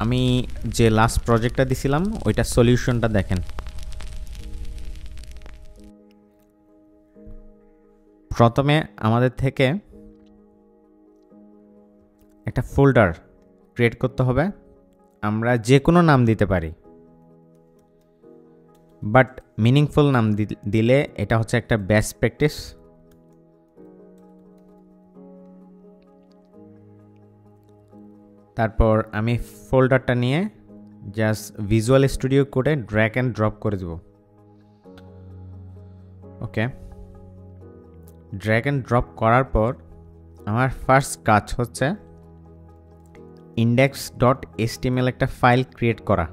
আমি যে লাস্ট প্রজেক্টটা দিছিলাম ওইটা সলিউশনটা দেখেন। প্রথমে আমাদের থেকে একটা ফোল্ডার ক্রিয়েট করতে হবে, আমরা যে কোনো নাম দিতে পারি, বাট মিনিংফুল নাম দিলে এটা হচ্ছে একটা বেস্ট প্র্যাকটিস। তারপর আমি ফোল্ডারটা নিয়ে জাস্ট ভিজুয়াল স্টুডিও কোডে ড্র্যাগ অ্যান্ড ড্রপ করে দেব। ওকে, ড্র্যাগ অ্যান্ড ড্রপ করার পর আমার ফার্স্ট কাজ হচ্ছে index.html একটা ফাইল ক্রিয়েট করা।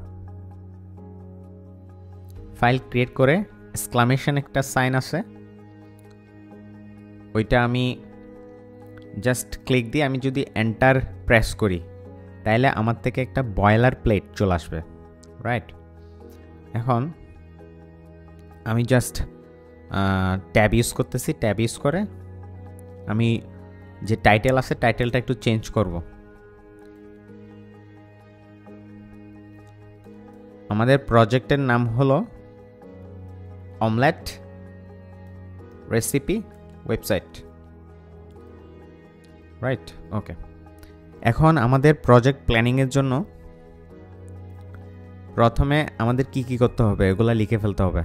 ফাইল ক্রিয়েট করে এক্সক্লামেশন একটা সাইন আছে, ওইটা আমি জাস্ট ক্লিক দিয়ে আমি যদি এন্টার প্রেস করি তাহলে আমার থেকে একটা বয়লার প্লেট চলে আসবে, রাইট? এখন আমি জাস্ট ট্যাব ইউজ করতেছি, ট্যাব ইউজ করে আমি যে টাইটেল আছে টাইটেলটা একটু চেঞ্জ করব। আমাদের প্রজেক্টের নাম হলো অমলেট রেসিপি ওয়েবসাইট, রাইট? ওকে, এখন আমাদের প্রজেক্ট প্ল্যানিংয়ের জন্য প্রথমে আমাদের কি কি করতে হবে এগুলা লিখে ফেলতে হবে।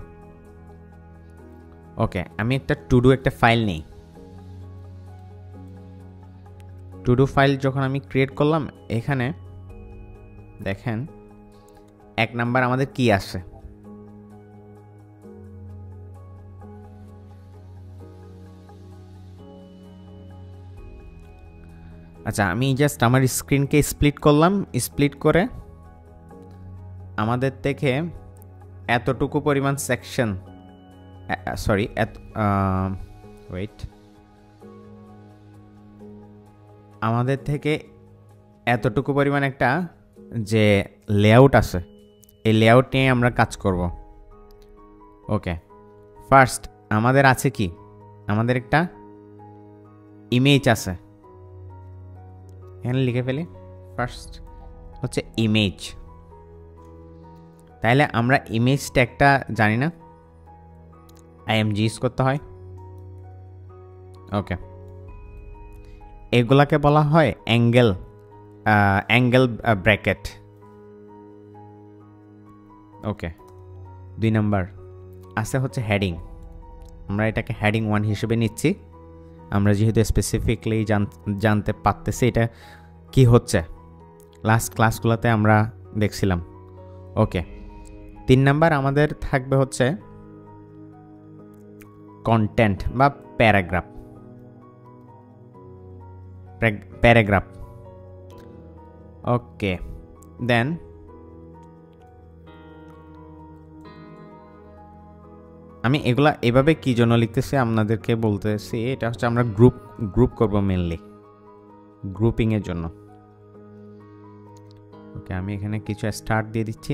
ওকে, আমি একটা টু-ডু একটা ফাইল নেই। টু-ডু ফাইল যখন আমি ক্রিয়েট করলাম, এখানে দেখেন 1 নাম্বার আমাদের কি আসে। আচ্ছা, আমি জাস্ট আমার স্ক্রিনকে স্প্লিট করলাম, স্প্লিট করে আমাদের থেকে এতটুকু পরিমাণ সেকশন, সরি ওয়েট, আমাদের থেকে এতটুকু পরিমাণ একটা যে লেআউট আছে এই লেআউট নিয়ে আমরা কাজ করব। ওকে, ফার্স্ট আমাদের আছে কি, আমাদের একটা ইমেজ আছে, এখানে লিখে ফেলি। ফার্স্ট হচ্ছে ইমেজ, তাইলে আমরা ইমেজ ট্যাগটা জানি না, img ইউজ করতে হয়। ওকে, এগুলাকে বলা হয় অ্যাঙ্গেল ব্র্যাকেট। ওকে, 2 নাম্বার আছে হচ্ছে হেডিং, আমরা এটাকে হেডিং 1 হিসেবে নিচ্ছি, আমরা যেহেতু স্পেসিফিকলি জানতে পারতেছি এটা কি হচ্ছে, লাস্ট ক্লাসগুলোতে আমরা দেখছিলাম। ওকে, 3 নাম্বার আমাদের থাকবে হচ্ছে কন্টেন্ট বা প্যারাগ্রাফ। ওকে, দেন আমি এগুলা এভাবে কি জন্য লিখতেছি আপনাদেরকে বলতেছি, এটা হচ্ছে আমরা গ্রুপ করব, মেনলি গ্রুপিং এর জন্য। ওকে, আমি এখানে কিছু স্টার্ট দিয়ে দিচ্ছি,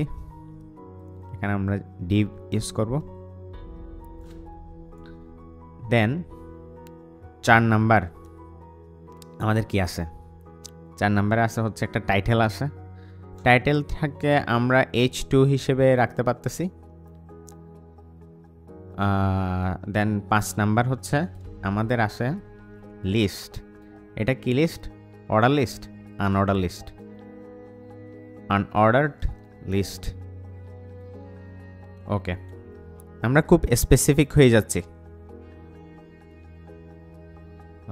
এখানে আমরা ডিভ ইউজ করব। দেন 4 নাম্বার আমাদের কি আছে, 4 নাম্বারে আছে হচ্ছে একটা টাইটেল আছে, টাইটেল থেকে আমরা h2 হিসেবে রাখতে পারতেছি। দেন 5 নাম্বার হচ্ছে আমাদের আছে লিস্ট, এটা কি list, order list, unordered list. Okay, আমরা খুব স্পেসিফিক হয়ে যাচ্ছি।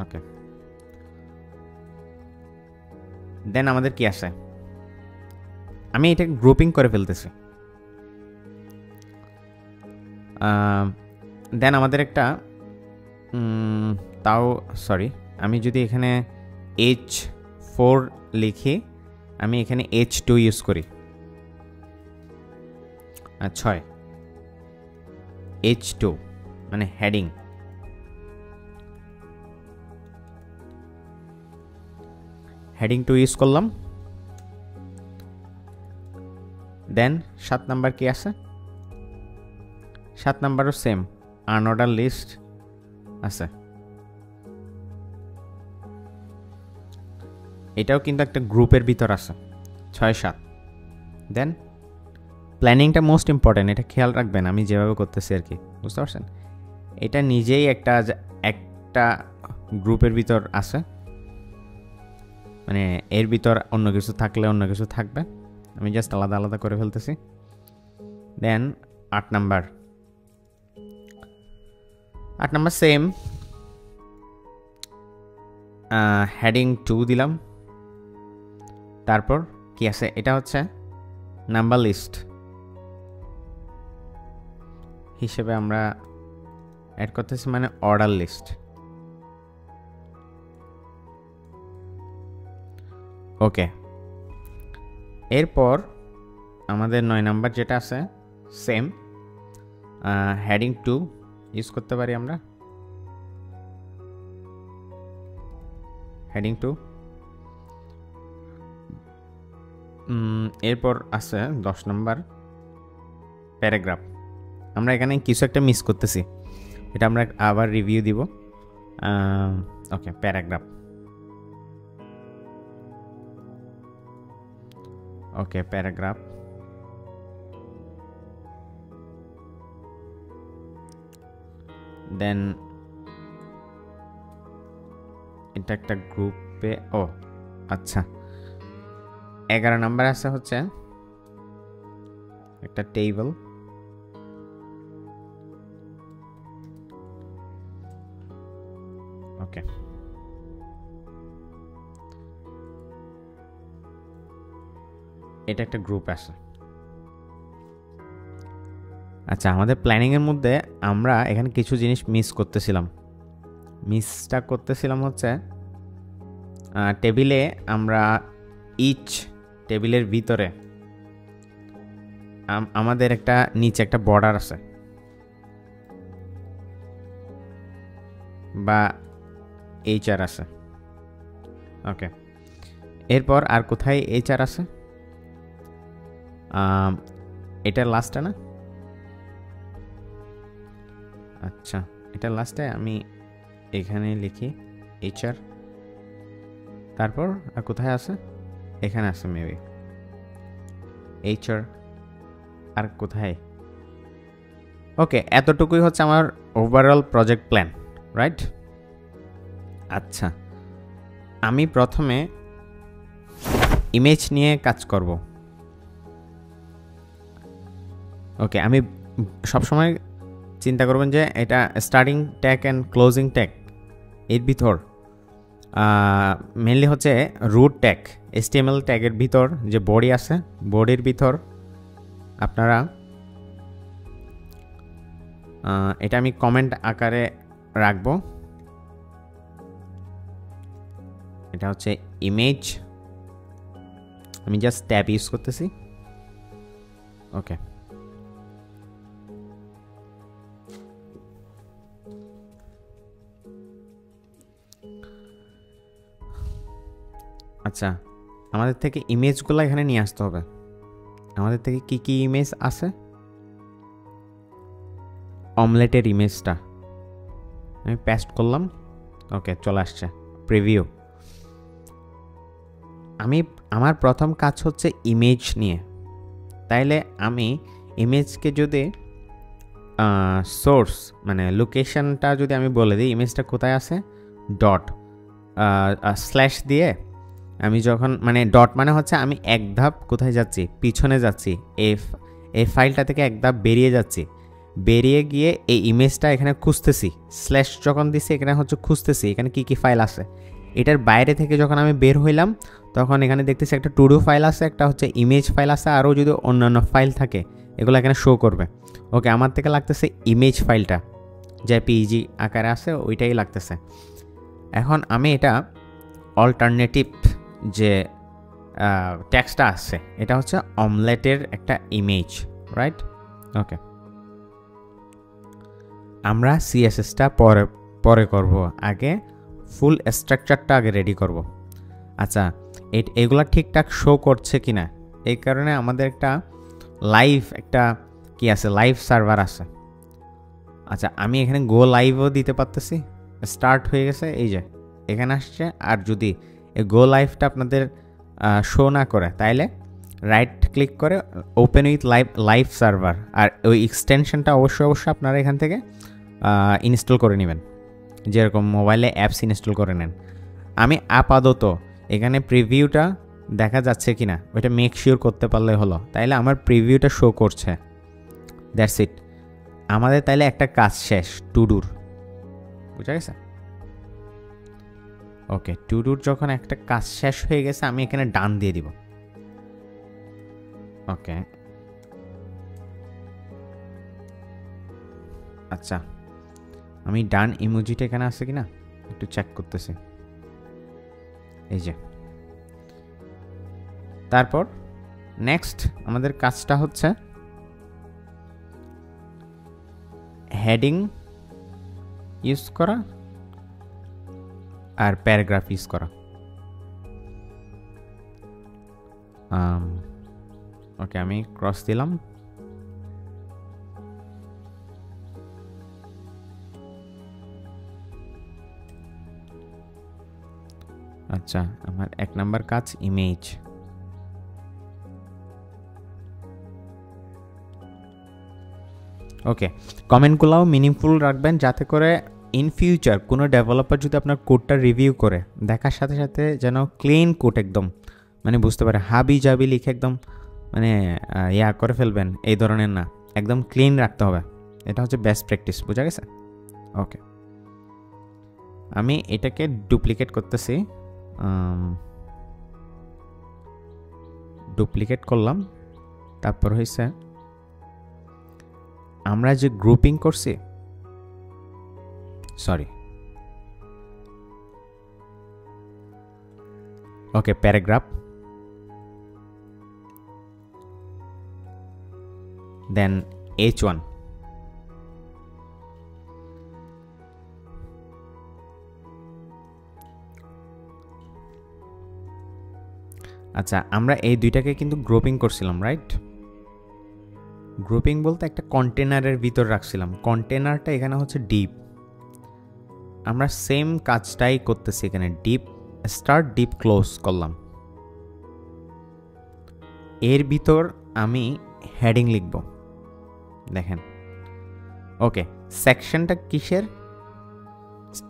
ওকে, দেন আমাদের কি আসে, আমি এটা গ্রুপিং করে ফেলতেছি। দেন আমাদের একটা তাও সরি, আমি যদি এখানে h4 লিখি, আমি এখানে h2 ইউজ করি, 6 h2 মানে হেডিং। হেডিং 2 ইউজ করলাম। দেন 7 নাম্বার কি আছে, 7 নাম্বারও সেম, আনঅর্ডার লিস্ট আছে, এটাও কিন্তু একটা গ্রুপের ভিতর আছে, 6 7। দেন প্ল্যানিংটা মোস্ট ইম্পর্ট্যান্ট, এটা খেয়াল রাখবেন আমি যেভাবে করতেছি আর কি, বুঝতে পারছেন? এটা নিজেই একটা গ্রুপের ভিতর আছে, মানে এর ভিতর অন্য কিছু থাকলে অন্য কিছু থাকবে, আমি জাস্ট আলাদা আলাদা করে ফেলতেছি। দেন 8 নাম্বার সেম, হেডিং 2 দিলাম। তারপর কি আছে, এটা হচ্ছে নাম্বার লিস্ট হিসেবে আমরা অ্যাড করতেছি, মানে অর্ডার লিস্ট। ওকে, এরপর আমাদের 9 নাম্বার যেটা আছে সেম, হেডিং 2 ইউজ করতে পারি আমরা, হেডিং 2। এরপর আছে 10 নাম্বার প্যারাগ্রাফ। আমরা এখানে কিছু একটা মিস করতেছি, এটা আমরা আবার রিভিউ দিব। ওকে, প্যারাগ্রাফ। ওকে, প্যারাগ্রাফ। দেন এটা একটা গ্রুপে, ও আচ্ছা 11 নাম্বার আছে হচ্ছে একটা টেবিল। ওকে, এটা একটা গ্রুপ আছে। আচ্ছা, আমাদের প্ল্যানিংয়ের মধ্যে আমরা এখানে কিছু জিনিস মিসটা করতেছিলাম হচ্ছে টেবিলে আমরা টেবিলের ভিতরে আমাদের একটা নিচে একটা বর্ডার আছে, বা এইচআর আছে। ওকে, এরপর আর কোথায় এইচআর আছে? এটা লাস্টে না? আচ্ছা, এটা লাস্টে আমি এখানে লিখি এইচআর। তারপর আর কোথায় আছে? এখানে আছে মেবি এইচআর। আর কোথায়? ওকে, এতটুকুই হচ্ছে আমার ওভারঅল প্রজেক্ট প্ল্যান, রাইট? আচ্ছা, আমি প্রথমে ইমেজ নিয়ে কাজ করব। ওকে, আমি সবসময় চিন্তা করবেন যে এটা starting tag and closing tag, এর ভিতর মেনলি হচ্ছে রুট ট্যাগ, HTML ট্যাগের ভিতর যে বডি আছে, বডির ভিতর আপনারা এটা আমি কমেন্ট আকারে রাখবো। এটা হচ্ছে ইমেজ, আমি জাস্ট ট্যাব ইউজ করতেছি। ওকে, আচ্ছা, আমাদের থেকে ইমেজগুলো এখানে নিয়ে আসতে হবে। আমাদের থেকে কি কি ইমেজ আছে? অমলেটের ইমেজটা আমি পেস্ট করলাম। ওকে, চলে আসছে প্রিভিউ। আমার প্রথম কাজ হচ্ছে ইমেজ নিয়ে। তাইলে আমি ইমেজকে যদি সোর্স মানে লোকেশনটা যদি আমি বলে দিই, ইমেজটা কোথায় আছে, ডট স্ল্যাশ দিয়ে আমি যখন, মানে ডট মানে হচ্ছে আমি এক ধাপ কোথায় যাচ্ছি, পিছনে যাচ্ছি, এই ফাইলটা থেকে এক ধাপ বেরিয়ে যাচ্ছি, বেরিয়ে গিয়ে এই ইমেজটা এখানে খুঁজতেছি। স্ল্যাশ যখন দিছি এখানে হচ্ছে খুঁজতেছি এখানে কি কি ফাইল আছে। এটার বাইরে থেকে যখন আমি বের হইলাম তখন এখানে দেখতেছি একটা টু ডু ফাইল আছে, একটা হচ্ছে ইমেজ ফাইল আছে, আরও যদি অন্যান্য ফাইল থাকে এগুলো এখানে শো করবে। ওকে, আমার থেকে লাগতেছে ইমেজ ফাইলটা, যে পিজি আকারে আছে ওইটাই লাগতেছে। এখন আমি এটা অল্টারনেটিভ যে টেক্সটটা আছে, এটা হচ্ছে অমলেটের একটা ইমেজ, রাইট? ওকে, আমরা সিএসএসটা পরে করব, আগে ফুল স্ট্রাকচারটা আগে রেডি করব। আচ্ছা, এগুলা ঠিকঠাক শো করছে কিনা, এই কারণে আমাদের একটা লাইভ সার্ভার আছে। আচ্ছা, আমি এখানে গো লাইভও দিতে পারতেছি, স্টার্ট হয়ে গেছে, এই যে এখানে আসছে। আর যদি এই গো লাইভটা আপনাদের শো না করে তাইলে রাইট ক্লিক করে ওপেন উইথ লাইভ সার্ভার, আর ওই এক্সটেনশনটা অবশ্যই আপনারা এখান থেকে ইনস্টল করে নেবেন, যেরকম মোবাইলে অ্যাপস ইনস্টল করে নেন। আমি আপাতত এখানে প্রিভিউটা দেখা যাচ্ছে কি না ওইটা মেক শিওর করতে পারলে হলো। তাইলে আমার প্রিভিউটা শো করছে, দ্যাটস ইট। আমাদের তাইলে একটা কাজ শেষ, টু ডুর, বুঝা গেছে? ওকে, টু ডুর যখন একটা কাজ শেষ হয়ে গেছে আমি এখানে ডান দিয়ে দিব। ওকে, আচ্ছা, আমি ডান ইমোজিটা এখানে আছে কিনা একটু চেক করতেছি। এই যে, তারপর নেক্সট আমাদের কাজটা হচ্ছে হেডিং ইউজ করা আর প্যারাগ্রাফ ইউজ করা। ওকে, আমি ক্রস দিলাম। আচ্ছা, আমার 1 নাম্বার কাজ ইমেজ। ওকে, কমেন্টগুলোও মিনিংফুল রাখবেন যাতে করে ইন ফিউচার কোনো ডেভেলপার যদি আপনার কোডটা রিভিউ করে দেখার সাথে সাথে যেন ক্লিন কোড একদম মানে বুঝতে পারে, হাবি জাবি লিখে একদম মানে ইয়া করে ফেলবেন এই ধরনের না, একদম ক্লিন রাখতে হবে। এটা হচ্ছে বেস্ট প্র্যাকটিস, বোঝা গেছে? ওকে, আমি এটাকে ডুপ্লিকেট করতেছি, ডুপ্লিকেট করলাম। তারপর হয়েছে আমরা যে গ্রুপিং করছি, সরি, ওকে, প্যারাগ্রাফ, দেন H1, আচ্ছা, আমরা এই দুইটাকে কিন্তু গ্রুপিং করছিলাম, রাইট? গ্রুপিং বলতে একটা কন্টেনারের ভিতর রাখছিলাম, কন্টেনারটা এখানে হচ্ছে ডিপ। আমরা সেম কাজটাই করতেছি এখানে, ডিপ স্টার্ট ডিপ ক্লোজ করলাম। এর ভিতর আমি হেডিং লিখব, দেখেন। ওকে, সেকশনটা কিসের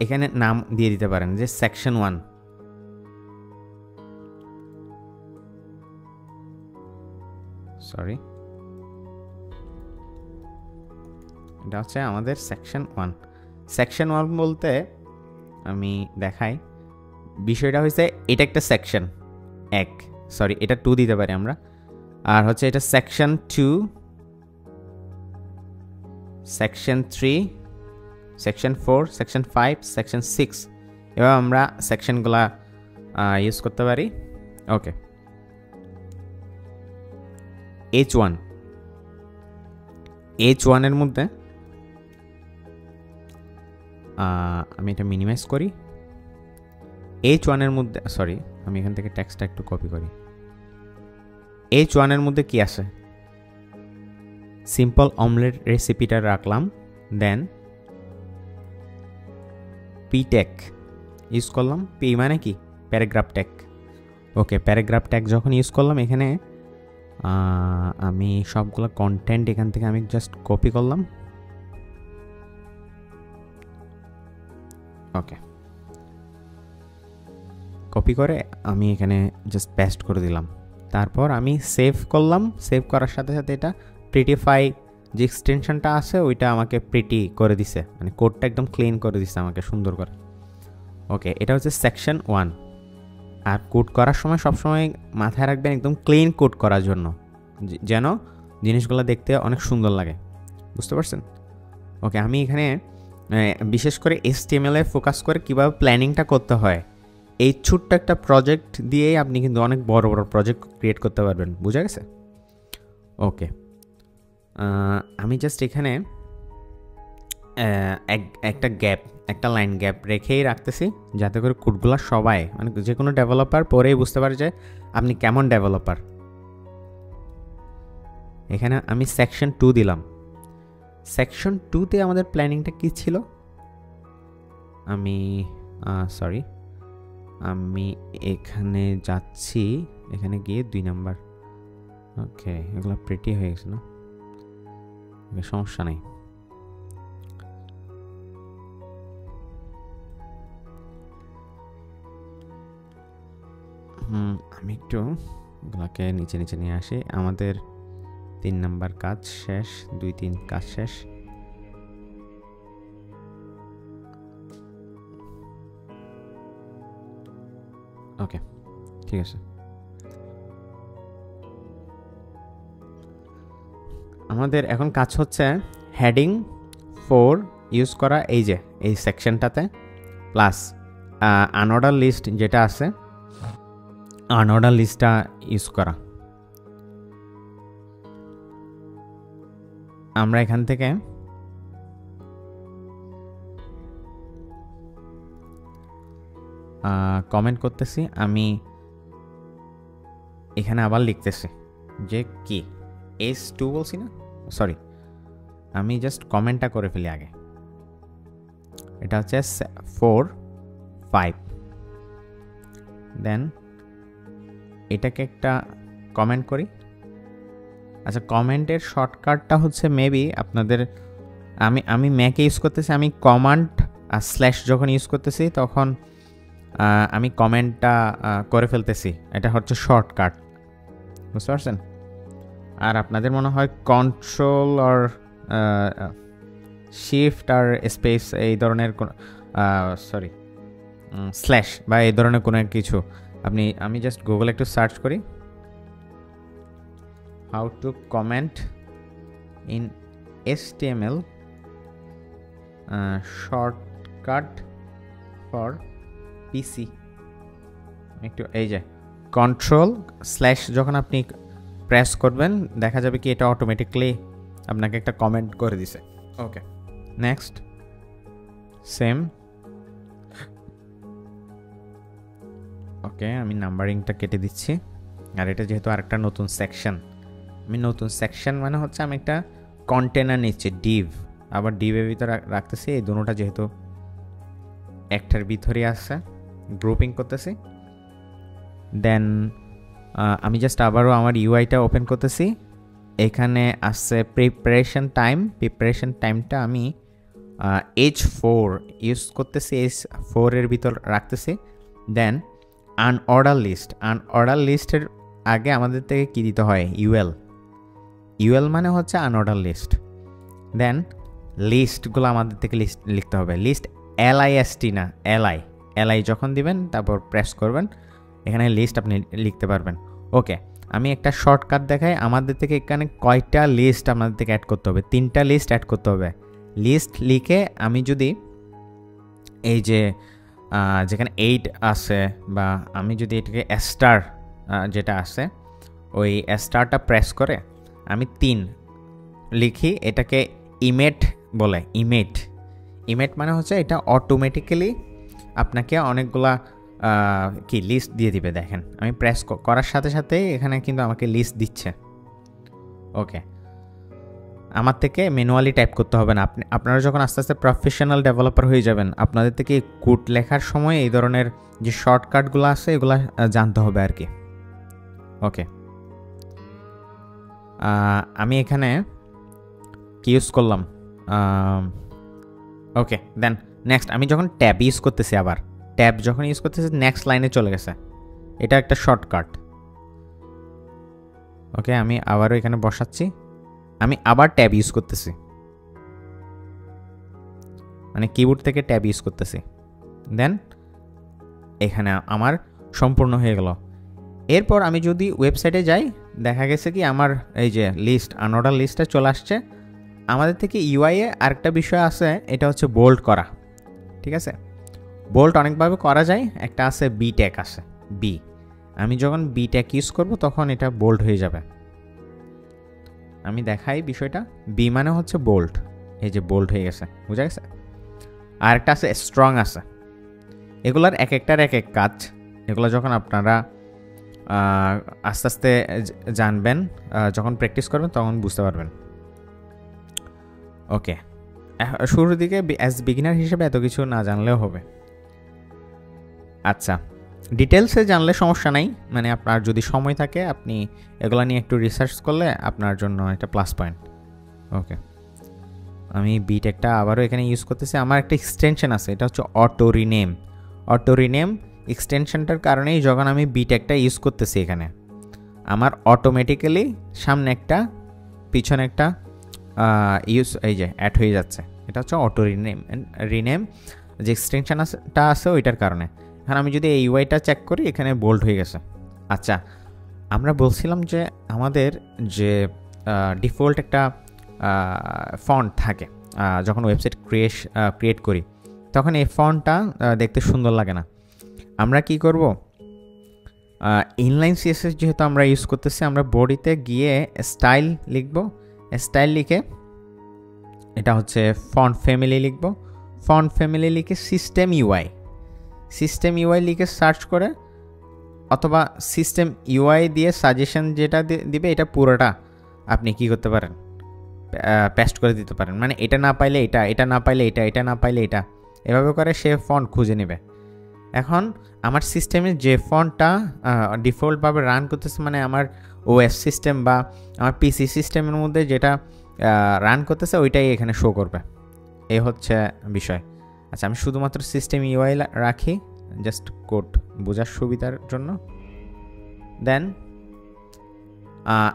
এখানে নাম দিয়ে দিতে পারেন যে সেকশন 1। সরি, এটা হচ্ছে আমাদের সেকশন 1। সেকশন 1 বলতে আমি দেখাই, বিষয়টা হয়েছে এটা একটা সেকশন 1, সরি এটা 2 দিতে পারি আমরা, আর হচ্ছে এটা section 2, section 3, section 4, section 5, section 6, এবার আমরা সেকশনগুলা ইউজ করতে পারি। ওকে, H1, H1 এর মধ্যে আমি এটা মিনিমাইজ করি। H1 এর মধ্যে, সরি আমি এখান থেকে টেক্সটটা একটু কপি করি। H1 এর মধ্যে কি আছে? সিম্পল অমলেট রেসিপিটা রাখলাম, দেন পি ট্যাগ ইউজ করলাম। পি মানে কি? Paragraph tag. Okay, paragraph tag যখন ইউজ করলাম এখানে আমি সবগুলো কন্টেন্ট এখান থেকে আমি জাস্ট কপি করলাম। ওকে, কপি করে আমি এখানে জাস্ট পেস্ট করে দিলাম। তারপর আমি সেভ করলাম। সেভ করার সাথে সাথে এটা প্রিটিফাই যে এক্সটেনশনটা আছে ওইটা আমাকে প্রিটি করে দিছে, মানে কোডটা একদম ক্লিন করে দিছে আমাকে সুন্দর করে। ওকে, এটা হচ্ছে সেকশন 1। আর কোড করার সময় সবসময় মাথায় রাখবেন একদম ক্লিন কোড করার জন্য, যেন জিনিসগুলো দেখতে অনেক সুন্দর লাগে, বুঝতে পারছেন? ওকে, আমি এখানে বিশেষ করে HTML এ ফোকাস করে কীভাবে প্ল্যানিংটা করতে হয়, এই ছোট্ট একটা প্রজেক্ট দিয়েই আপনি কিন্তু অনেক বড় বড় প্রজেক্ট ক্রিয়েট করতে পারবেন, বুঝা গেছে? ওকে, আমি জাস্ট এখানে একটা লাইন গ্যাপ রেখেই রাখতেছি যাতে করে কোডগুলো সবাই মানে যে কোনো ডেভেলপার পরেই বুঝতে পারে যে আপনি কেমন ডেভেলপার। এখানে আমি সেকশন 2 দিলাম। সেকশন 2তে আমাদের প্ল্যানিংটা কি ছিল? আমি এখানে যাচ্ছি, এখানে গিয়ে 2 নাম্বার ওকে, এগুলো প্রিটি হয়ে গেছে না, সমস্যা নেই। আমি একটু এগুলোকে নিচে নিচে নিয়ে আসি। আমাদের 3 নাম্বার কাজ শেষ, 2-3 কাজ শেষ। ওকে, ঠিক আছে। আমাদের এখন কাজ হচ্ছে হেডিং 4 ইউজ করা, এই যে এই সেকশনটাতে, প্লাস আনঅর্ডার লিস্ট যেটা আছে, আনঅর্ডার লিস্টটা ইউজ করা। আমরা এখান থেকে কমেন্ট করতেছি, আমি এখানে আবার লিখতেছি যে কি S2 বলছি না, সরি, আমি জাস্ট কমেন্টটা করে ফেলি আগে। এটা হচ্ছে 4, 5, দেন এটাকে একটা কমেন্ট করি। আচ্ছা, কমেন্টের শর্টকাটটা হচ্ছে মেবি আপনাদের, আমি ম্যাকে ইউজ করতেছি, আমি কমান্ড আর স্ল্যাশ যখন ইউজ করতেছি তখন আমি কমেন্টটা করে ফেলতেছি, এটা হচ্ছে শর্টকাট, বুঝতে পারছেন? আর আপনাদের মনে হয় কন্ট্রোল আর শিফট আর স্পেস এই ধরনের সরি স্ল্যাশ বা এই ধরনের কোনো কিছু আমি জাস্ট গুগলে একটু সার্চ করি, how to comment in HTML shortcut for PC। একটু এই যে কন্ট্রোল স্ল্যাশ যখন আপনি প্রেস করবেন দেখা যাবে কি এটা অটোমেটিকলি আপনাকে একটা কমেন্ট করে দিছে। ওকে, নেক্সট সেম। ওকে, আমি নাম্বারিংটা কেটে দিচ্ছি। আর এটা যেহেতু আরেকটা নতুন সেকশন, আমি নতুন সেকশন মানে হচ্ছে আমি একটা কন্টেনার নিচ্ছি, ডিভ, আবার ডিভের ভিতরে রাখতেছি। এই দুটোটা যেহেতু একটার ভিতরে আছে, গ্রুপিং করতেছি। দেন আমি জাস্ট আবারও আমার ইউআইটা ওপেন করতেছি। এখানে আসছে প্রিপারেশন টাইমটা আমি H4 ইউজ করতেছি, H4 এর ভিতর রাখতেছি। দেন আনঅর্ডার লিস্টের আগে আমাদের থেকে কি দিতে হয়, ইউএল মানে হচ্ছে আনঅর্ডার লিস্ট। দেন লিস্টগুলো আমাদের থেকে লিখতে হবে, লিস্ট LIST না এলআই যখন দিবেন তারপর প্রেস করবেন, এখানে লিস্ট আপনি লিখতে পারবেন। ওকে, আমি একটা শর্টকাট দেখাই, আমাদের থেকে এখানে কয়টা লিস্ট আমাদের থেকে অ্যাড করতে হবে, 3টা লিস্ট অ্যাড করতে হবে। লিস্ট লিখে আমি যদি এই যে যেখানে 8 আছে, বা আমি যদি এটাকে স্টার যেটা আছে ওই স্টারটা প্রেস করে আমি 3 লিখি, এটাকে ইমেট বলে। ইমেট মানে হচ্ছে এটা অটোমেটিক্যালি আপনাকে অনেকগুলা কি লিস্ট দিয়ে দিবে। দেখেন আমি প্রেস করার সাথে সাথে এখানে কিন্তু আমাকে লিস্ট দিচ্ছে। ওকে, আমার থেকে ম্যানুয়ালি টাইপ করতে হবে না। আপনারা যখন আস্তে আস্তে প্রফেশনাল ডেভেলপার হয়ে যাবেন, আপনাদের থেকে কোড লেখার সময় এই ধরনের যে শর্টকাটগুলো আছে এগুলো জানতে হবে আর কি। ওকে, আমি এখানে কি ইউজ করলাম, ওকে। দেন নেক্সট আমি যখন ট্যাব ইউজ করতেছি, আবার ট্যাব যখন ইউজ করতেছি নেক্সট লাইনে চলে গেছে, এটা একটা শর্টকাট। ওকে, আমি আবারও এখানে বসাচ্ছি, আমি আবার ট্যাব ইউজ করতেছি, মানে কিবোর্ড থেকে ট্যাব ইউজ করতেছি। দেন এখানে আমার সম্পূর্ণ হয়ে গেল। এরপর আমি যদি ওয়েবসাইটে যাই, দেখা গেছে কি আমার এই যে লিস্ট আনঅর্ডার লিস্টে চলে আসছে। আমাদের থেকে ইউআইয়ে আরেকটা বিষয় আছে, এটা হচ্ছে বোল্ড করা। ঠিক আছে, বোল্ড অনেকভাবে করা যায়, একটা আছে বি ট্যাগ আছে, বি। আমি যখন বি ট্যাগ ইউজ করব তখন এটা বোল্ড হয়ে যাবে। আমি দেখাই বিষয়টা, বি মানে হচ্ছে বোল্ড, এই যে বোল্ড হয়ে গেছে, বুঝা গেছে। আর একটা আছে স্ট্রং আছে। এগুলার এক একটার এক এক কাজ, এগুলো যখন আপনারা আস্তে আস্তে জানবেন, যখন প্র্যাকটিস করবেন তখন বুঝতে পারবেন। ওকে, শুরুর দিকে অ্যাজ বিগিনার হিসেবে এত কিছু না জানলেও হবে। আচ্ছা, ডিটেলসে জানলে সমস্যা নাই, মানে আপনার যদি সময় থাকে আপনি এগুলো নিয়ে একটু রিসার্চ করলে আপনার জন্য একটা প্লাস পয়েন্ট। ওকে, আমি বিটেকটা আবারও এখানে ইউজ করতেছি। আমার একটা এক্সটেনশন আছে, এটা হচ্ছে অটো রিনেম। অটো রিনেম এক্সটেনশনটার কারণেই যখন আমি বিটেকটা ইউজ করতেছি এখানে আমার অটোমেটিক্যালি সামনে একটা পিছনে একটা ইউজ এই যে অ্যাড হয়ে যাচ্ছে। এটা হচ্ছে অটো রিনেম যে এক্সটেনশনটা আছে ওইটার কারণে। এখন আমি যদি এই ইউআইটা চেক করি এখানে বোল্ড হয়ে গেছে। আচ্ছা, আমরা বলছিলাম যে আমাদের যে ডিফল্ট একটা ফন্ট থাকে যখন ওয়েবসাইট ক্রিয়েট করি তখন এই ফন্টটা দেখতে সুন্দর লাগে না। আমরা কি করব, ইনলাইন সিএসএস যেহেতু আমরা ইউজ করতেছি, আমরা বডিতে গিয়ে স্টাইল লিখব। স্টাইল লিখে এটা হচ্ছে ফন্ট ফ্যামিলি লিখব। ফন্ট ফ্যামিলি লিখে সিস্টেম ইউআই লিখে সার্চ করে, অথবা সিস্টেম ইউআই দিয়ে সাজেশন যেটা দিবে এটা পুরোটা আপনি কি করতে পারেন, পেস্ট করে দিতে পারেন। মানে এটা না পাইলে এটা, এটা না পাইলে এটা, এটা না পাইলে এটা, এভাবে করে সে ফন্ট খুঁজে নেবে। এখন আমার সিস্টেমে যে ফন্টটা ডিফল্টভাবে রান করতেছে, মানে আমার ওএস সিস্টেম বা আমার পিসি সিস্টেমের মধ্যে যেটা রান করতেছে ওইটাই এখানে শো করবে। এই হচ্ছে বিষয়। আচ্ছা, আমি শুধুমাত্র সিস্টেম ইউআই রাখি জাস্ট কোড বোঝার সুবিধার জন্য। দেন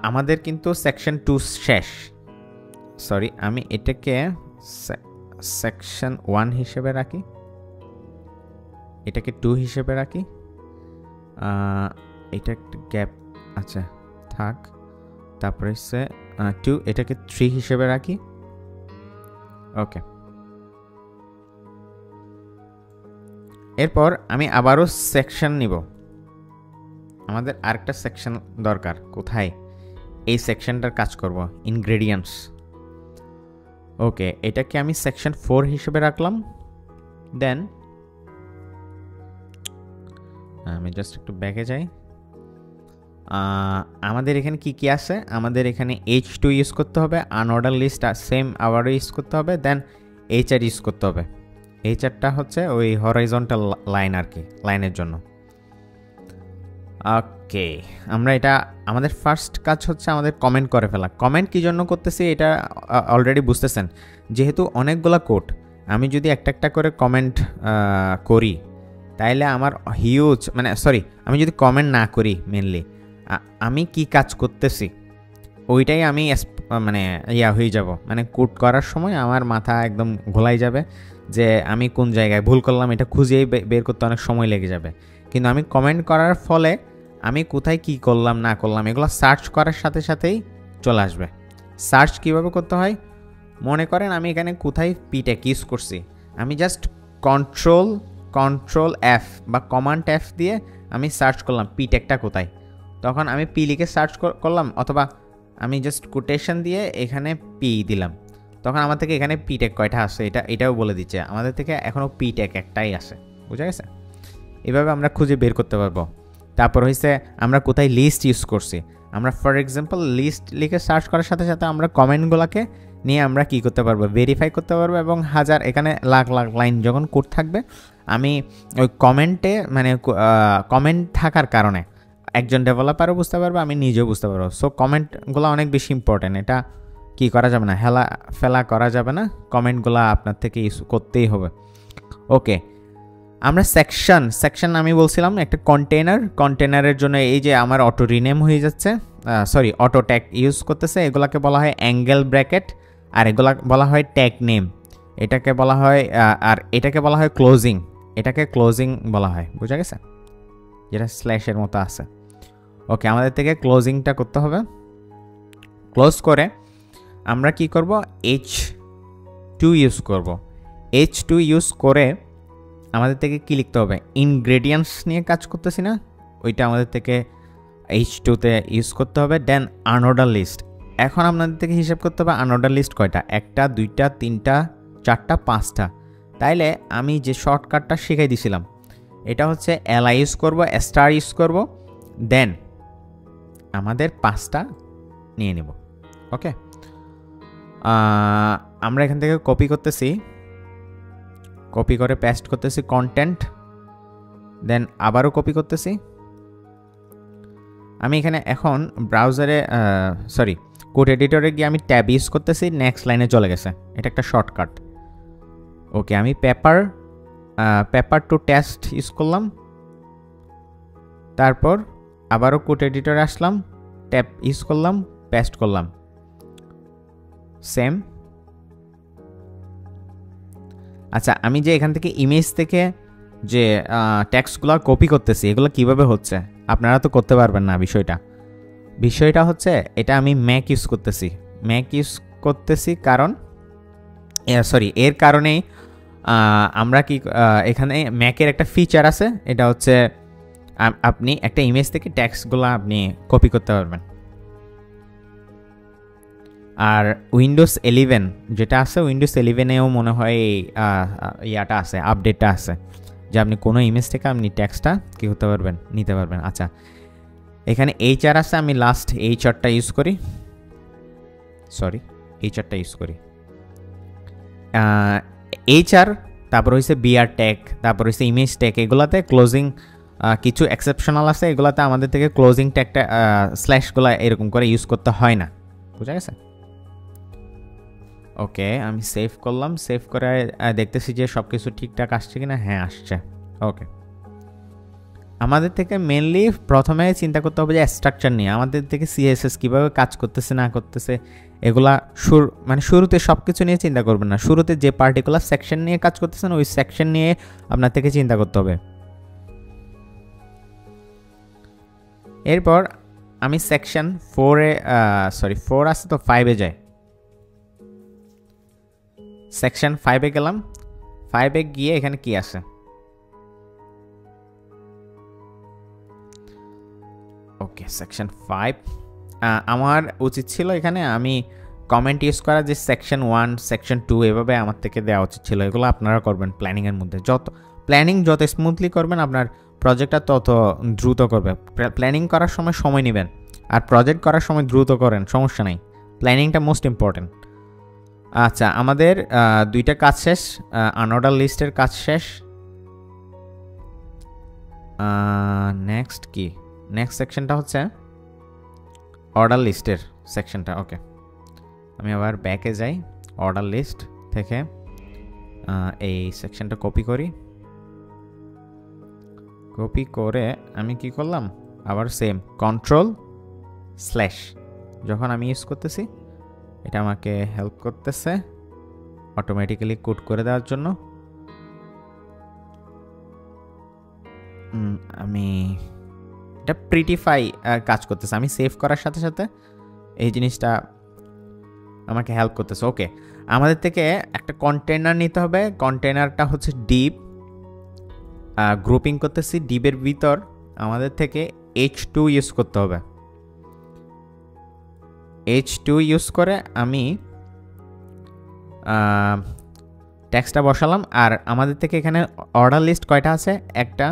আমাদের কিন্তু সেকশন 2 শেষ। সরি, আমি এটাকে সেকশন 1 হিসেবে রাখি, এটাকে 2 হিসেবে রাখি, এটা একটা গ্যাপ আচ্ছা থাক, তারপরে হচ্ছে 2, এটাকে 3 হিসেবে রাখি। ওকে, এরপর আমি আবারও সেকশন নিব। আমাদের আরেকটা সেকশন দরকার, কোথায়? এই সেকশনটার কাজ করব, ইনগ্রেডিয়েন্টস। ওকে, এটাকে আমি সেকশন 4 হিসেবে রাখলাম। দেন আমি জাস্ট একটু ব্যাকে যাই। আমাদের এখানে কি কি আছে? আমাদের এখানে H2 ইউজ করতে হবে, আনঅর্ডার লিস্ট সেম আবারও ইউজ করতে হবে, দেন HR ইউজ করতে হবে। HRটা হচ্ছে ওই হরাইজন্টাল লাইন আর কি, লাইনের জন্য। ওকে, আমরা এটা আমাদের ফার্স্ট কাজ হচ্ছে আমাদের কমেন্ট করে ফেলা। কমেন্ট কি জন্য করতেছি এটা অলরেডি বুঝতেছেন, যেহেতু অনেকগুলা কোড, আমি যদি একটা একটা করে কমেন্ট করি তাইলে আমার হিউজ, মানে সরি, আমি যদি কমেন্ট না করি মেনলি আমি কি কাজ করতেছি ওইটাই আমি মানে হয়ে যাব, মানে কোড করার সময় আমার মাথা একদম ঘোলাই যাবে যে আমি কোন জায়গায় ভুল করলাম, এটা খুঁজেই বের করতে অনেক সময় লেগে যাবে। কিন্তু আমি কমেন্ট করার ফলে আমি কোথায় কি করলাম না করলাম এগুলো সার্চ করার সাথে সাথেই চলে আসবে। সার্চ কিভাবে করতে হয়, মনে করেন আমি এখানে কোথায় পিটেক ইউজ করছি, আমি জাস্ট কন্ট্রোল F বা কমান্ড F দিয়ে আমি সার্চ করলাম পিটেকটা কোথায়, তখন আমি পি লিখে সার্চ করলাম, অথবা আমি জাস্ট কোটেশন দিয়ে এখানে পি দিলাম, তখন আমার থেকে এখানে পিটেক কয়টা আসে এটাও বলে দিচ্ছে। আমাদের থেকে এখনও পিটেক একটাই আসে, বুঝা গেছে? এভাবে আমরা খুঁজে বের করতে পারবো। তারপর হচ্ছে আমরা কোথায় লিস্ট ইউজ করছি, আমরা ফর এক্সাম্পল লিস্ট লিখে সার্চ করার সাথে সাথে আমরা কমেন্টগুলোকে নিয়ে আমরা কি করতে পারবো, ভেরিফাই করতে পারবো, এবং হাজার এখানে লাখ লাখ লাইন যখন কোড থাকবে আমি ওই কমেন্টে, মানে কমেন্ট থাকার কারণে একজন ডেভেলপারও বুঝতে পারবে, আমি নিজেও বুঝতে পারবো। সো কমেন্টগুলো অনেক বেশি ইম্পর্টেন্ট, এটা কি করা যাবে না, ফেলা করা যাবে না, কমেন্টগুলো আপনার থেকে ইস্যু করতেই হবে। ওকে, আমরা সেকশন আমি বলছিলাম একটা কন্টেনারের জন্য এই যে আমার অটো রিনেম হয়ে যাচ্ছে, সরি অটো ট্যাগ ইউজ করতেছে, এগুলাকে বলা হয় অ্যাঙ্গেল ব্র্যাকেট, আর এগুলা বলা হয় ট্যাগ নেম, এটাকে বলা হয় আর এটাকে বলা হয় ক্লোজিং, এটাকে ক্লোজিং বলা হয়, বুঝা গেছে, যেটা স্ল্যাশের মতো আছে। ওকে, আমাদের থেকে ক্লোজিংটা করতে হবে। ক্লোজ করে আমরা কি করব, H2 ইউজ করব। H2 ইউজ করে আমাদের থেকে কি লিখতে হবে, ইনগ্রেডিয়েন্টস নিয়ে কাজ করতেছি না, ওইটা আমাদের থেকে H2তে ইউজ করতে হবে। দেন আনঅর্ডার লিস্ট, এখন আপনাদের থেকে হিসাব করতে হবে আনঅর্ডার লিস্ট কয়টা, 1টা 2টা 3টা 4টা 5টা। তাইলে আমি যে শর্টকাটটা শিখাই দিছিলাম এটা হচ্ছে LI ইউজ করব, স্টার ইউজ করব, দেন আমাদের 5টা নিয়ে নেব। ওকে, আমরা এখান থেকে কপি করতেছি, কপি করে পেস্ট করতেছি কন্টেন্ট, দেন আবারও কপি করতেছি। আমি এখানে এখন ব্রাউজারে সরি কোড এডিটরে গিয়ে আমি ট্যাব ইউজ করতেছি, নেক্সট লাইনে চলে গেছে, এটা একটা শর্টকাট। ওকে, আমি পেপার টু টেস্ট ইউজ করলাম, তারপর আবারও কোড এডিটরে আসলাম, ট্যাব ইউজ করলাম, পেস্ট করলাম, সেম। আচ্ছা, আমি যে এখান থেকে ইমেজ থেকে যে টেক্সটগুলো কপি করতেছি এগুলো কিভাবে হচ্ছে আপনারা তো করতে পারবেন না। বিষয়টা হচ্ছে এটা আমি ম্যাক ইউজ করতেছি কারণ এর কারণেই আমরা কি এখানে ম্যাকের একটা ফিচার আছে, এটা হচ্ছে আপনি একটা ইমেজ থেকে টেক্সটগুলো আপনি কপি করতে পারবেন। আর উইন্ডোজ 11 যেটা আছে, উইন্ডোজ 11এও মনে হয় ইয়াটা আছে, আপডেটটা আছে, যে আপনি কোনো ইমেজ থেকে আপনি টেক্সটটা কী করতে পারবেন, নিতে পারবেন। আচ্ছা, এখানে এইচআর আছে, আমি লাস্ট এইচআরটা ইউজ করি, এইচআর, তারপর হচ্ছে বিআর ট্যাগ, তারপর হচ্ছে ইমেজ ট্যাগ, এগুলাতে ক্লোজিং কিছু এক্সেপশনাল আছে, এগুলাতে আমাদের থেকে ক্লোজিং ট্যাগটা স্ল্যাশগুলো এরকম করে ইউজ করতে হয় না, বুঝা গেছে? ওকে, আমি সেভ করলাম, সেভ করে দেখতেছি যে সব কিছু ঠিকঠাক আসছে কিনা। হ্যাঁ, আসছে। ওকে, আমাদের থেকে মেনলি প্রথমে চিন্তা করতে হবে যে স্ট্রাকচার নিয়ে, আমাদের থেকে সিএসএস কীভাবে কাজ করতেছে না করতেছে এগুলা শুরুতে সব কিছু নিয়ে চিন্তা করবেন না, শুরুতে যে পার্টিকুলার সেকশন নিয়ে কাজ করতেছেন ওই সেকশন নিয়ে আপনার থেকে চিন্তা করতে হবে। এরপর আমি সেকশন 4 আছে তো 5-এ যাই, সেকশন 5-এ গেলাম, 5-এ গিয়ে এখানে কি আছে, ওকে সেকশন 5। আমার উচিত ছিল এখানে আমি কমেন্ট ইউজ করা, যে সেকশন 1 সেকশন 2 এভাবে আমার থেকে দেওয়া উচিত ছিল। এগুলো আপনারা করবেন প্ল্যানিংয়ের মধ্যে, যত স্মুথলি করবেন আপনার প্রজেক্টটা তত দ্রুত করবে। প্ল্যানিং করার সময় নেবেন, আর প্রজেক্ট করার সময় দ্রুত করেন, সমস্যা নাই, প্ল্যানিংটা মোস্ট ইম্পর্টেন্ট। আচ্ছা, আমাদের দুইটা কাজ শেষ, আনঅর্ডার লিস্টের কাজ শেষ। নেক্সট সেকশনটা হচ্ছে অর্ডার লিস্টের সেকশনটা। ওকে, আমি আবার ব্যাকে যাই, অর্ডার লিস্ট থেকে এই সেকশনটা কপি করে আমি কি করলাম, আবার সেম কন্ট্রোল/, যখন আমি ইউজ করতেছি এটা আমাকে হেল্প করতেছে অটোমেটিক্যালি কোড করে দেওয়ার জন্য। আমি এটা প্রিটিফাই কাজ করতেছে, আমি সেভ করার সাথে সাথে এই জিনিসটা আমাকে হেল্প করতেছে। ওকে, আমাদের থেকে একটা কন্টেনার নিতে হবে, কন্টেনারটা হচ্ছে ডিপ, গ্রুপিং করতেছি, ডিপের ভিতর আমাদের থেকে H2 ইউজ করতে হবে। H2 ইউজ করে আমি টেক্সটটা বসালাম, আর আমাদের থেকে এখানে অর্ডার লিস্ট কয়টা আছে, একটা,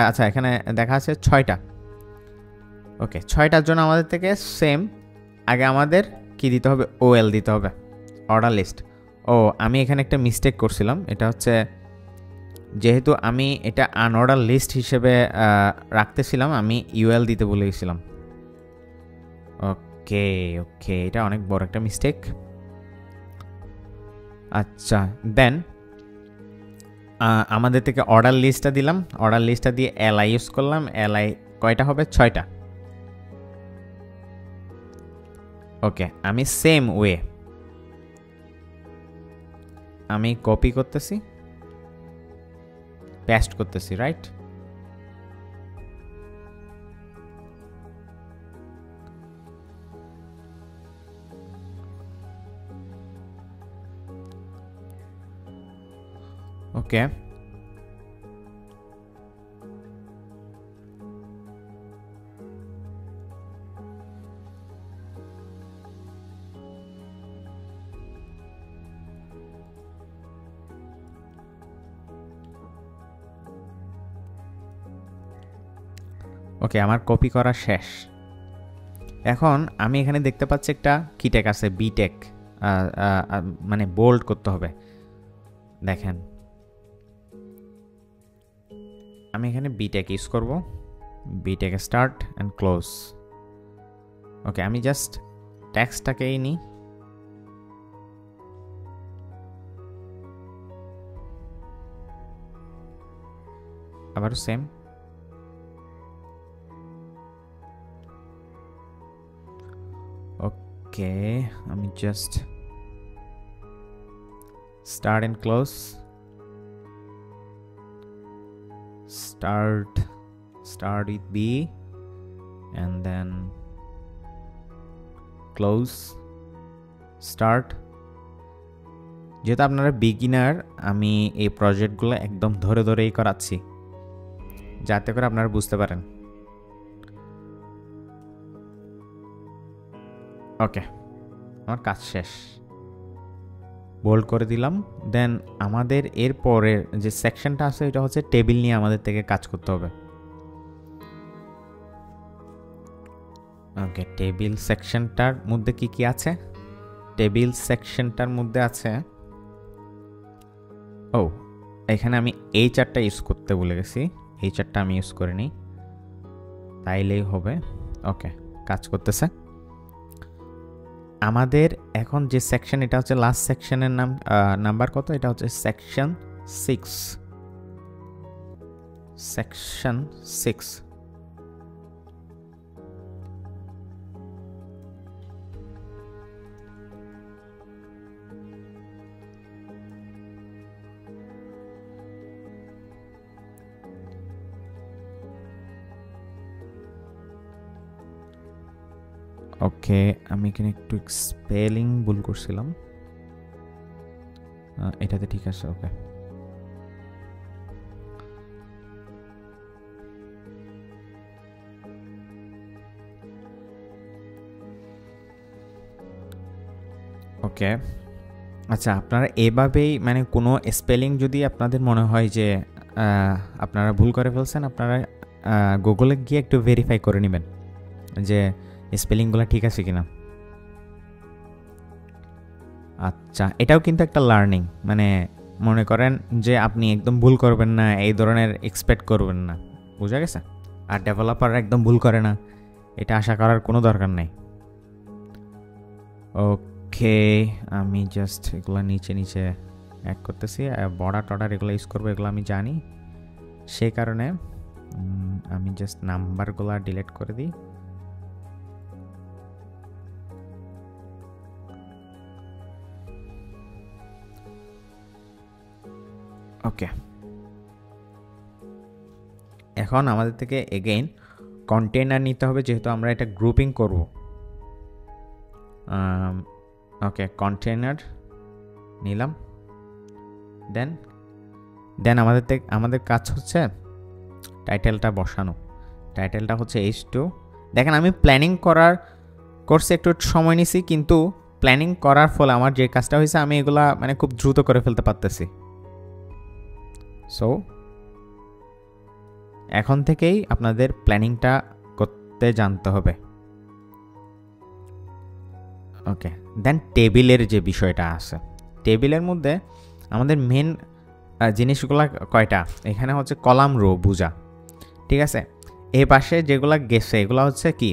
আচ্ছা এখানে দেখা আছে 6টা। ওকে, 6টার জন্য আমাদের থেকে সেম আগে আমাদের কি দিতে হবে, OL দিতে হবে, অর্ডার লিস্ট। আমি এখানে একটা মিস্টেক করছিলাম, এটা হচ্ছে যেহেতু আমি এটা আনঅর্ডার লিস্ট হিসেবে রাখতেছিলাম, আমি UL দিতে ভুলে গেছিলাম। ওকে, এটা অনেক বড় একটা মিস্টেক। আচ্ছা, দেন আমাদের থেকে অর্ডার লিস্টটা দিলাম, অর্ডার লিস্টটা দিয়ে LI ইউজ করলাম, LI কয়টা হবে, 6টা। ওকে, আমি সেম ওয়ে আমি কপি করতেছি, পেস্ট করতেছি, রাইট? ওকে, আমার কপি করা শেষ। এখন আমি এখানে দেখতে পাচ্ছি একটা কি ট্যাগ আছে, বি ট্যাগ, মানে বোল্ড করতে হবে। দেখেন আমি এখানে বিটেক ইউজ করব, বিটেক স্টার্ট অ্যান্ড ক্লোজ। ওকে, আমি জাস্ট ট্যাক্সটাকেই নিই, আবারও সেম। ওকে, আমি just start and close, start with B and then close, start। যেহেতু আপনারা বিগিনার, আমি এই প্রজেক্টগুলো একদম ধরে ধরেই করাচ্ছি যাতে করে আপনারা বুঝতে পারেন। ওকে, আমার কাজ শেষ, বোল্ড করে দিলাম। দেন আমাদের এর পরের যে সেকশনটা আছে এটা হচ্ছে টেবিল নিয়ে আমাদের থেকে কাজ করতে হবে। ওকে, টেবিল সেকশনটার মধ্যে কি কি আছে? টেবিল সেকশনটার মধ্যে আছে, ও এখানে আমি এই চারটা ইউজ করতে ভুলে গেছি, এই চারটা আমি ইউজ করে নিই, তাইলেই হবে। ওকে, কাজ করতেছে। আমাদের এখন যে সেকশন, এটা হচ্ছে লাস্ট সেকশনের নাম্বার কত? এটা হচ্ছে সেকশন 6, সেকশন 6। ওকে, আমি এখানে একটু স্পেলিং ভুল করছিলাম, এটাতে ঠিক আছে। ওকে, ওকে আচ্ছা, আপনারা এভাবেই মানে কোনো স্পেলিং যদি আপনাদের মনে হয় যে আপনারা ভুল করে ফেলছেন, আপনারা গুগলে গিয়ে একটু ভেরিফাই করে নেবেন যে স্পেলিংগুলো ঠিক আছে কিনা। আচ্ছা, এটাও কিন্তু একটা লার্নিং, মানে মনে করেন যে আপনি একদম ভুল করবেন না এই ধরনের এক্সপেক্ট করবেন না, বুঝা গেছে? আর ডেভেলপাররা একদম ভুল করে না এটা আশা করার কোনো দরকার নেই। ওকে, আমি জাস্ট এগুলো নিচে নিচে অ্যাড করতেছি, বর্ডার টর্ডার এগুলো ইউজ করবো, এগুলো আমি জানি, সেই কারণে আমি জাস্ট নাম্বারগুলো ডিলিট করে দিই। ওকে, এখন আমাদের থেকে এগেইন কন্টেনার নিতে হবে, যেহেতু আমরা এটা গ্রুপিং করব। ওকে, কন্টেনার নিলাম। দেন আমাদের কাজ হচ্ছে টাইটেলটা বসানো। টাইটেলটা হচ্ছে H2। দেখেন, আমি প্ল্যানিং করছি, একটু সময় নিছি, কিন্তু প্ল্যানিং করার ফলে আমার যে কাজটা হয়েছে আমি এগুলা মানে খুব দ্রুত করে ফেলতে পারতেছি। সো এখন থেকেই আপনাদের প্ল্যানিংটা করতে জানতে হবে। ওকে, দেন টেবিলের যে বিষয়টা আছে, টেবিলের মধ্যে আমাদের মেন জিনিসগুলো কয়টা? এখানে হচ্ছে কলাম, রো বুঝা, ঠিক আছে? এই পাশে যেগুলো গেছে এগুলো হচ্ছে কি,